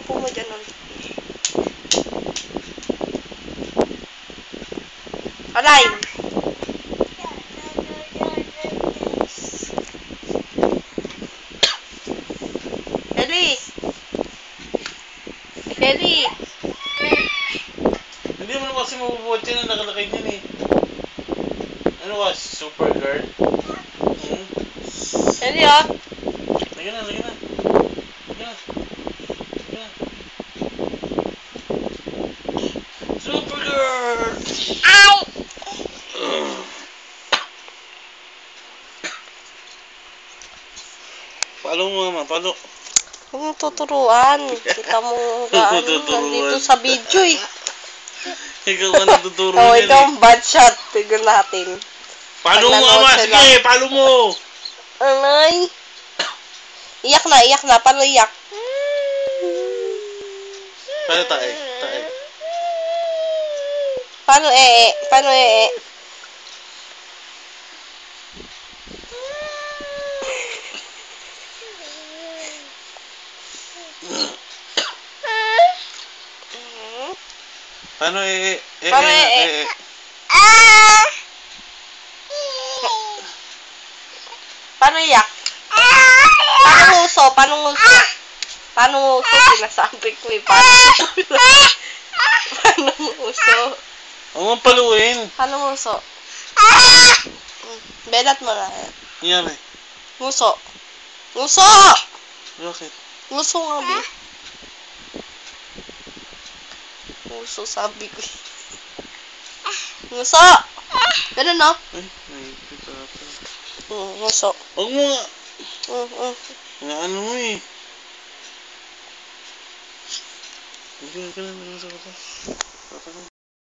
Upo mo dyan. Alay! Kelly! Kelly! Hindi mo na kasi mabubuhat yan ang nakalagay din eh. Ano ka? Super guard? Kelly, oh! Lagyan na, lagyan na. Lagyan na. Lagyan na. Super guard! Ay! Palo mo mama, palo. Huwag mo tuturuan. Kita mo gaano nandito sa video eh. Ikaw ka natuturo Oh, niyan ito eh. ang bad shot. Tignan natin. Palo mo Pag mama, nanood sila. sige, palo mo. Alay! Iyak na, iyak na. Paano iyak? Palo tae, tae. Paano ee? Paano ee? Paano Paano Paano iyak? Paano nguso? Paano nguso? Paano nguso? Sinasabi ko eh. Paano nguso? Huwag mong paluin. Paano nguso? Belat mo na. Nangyari. Nguso. Nguso! Bakit? Nguso nga, be. Nguso, sabi ko. Nguso! Ganun, no? Ay, naipit ata. Nguso. Huwag mo nga. Mm. Nga ano mo eh. Hindi ka na sa kata.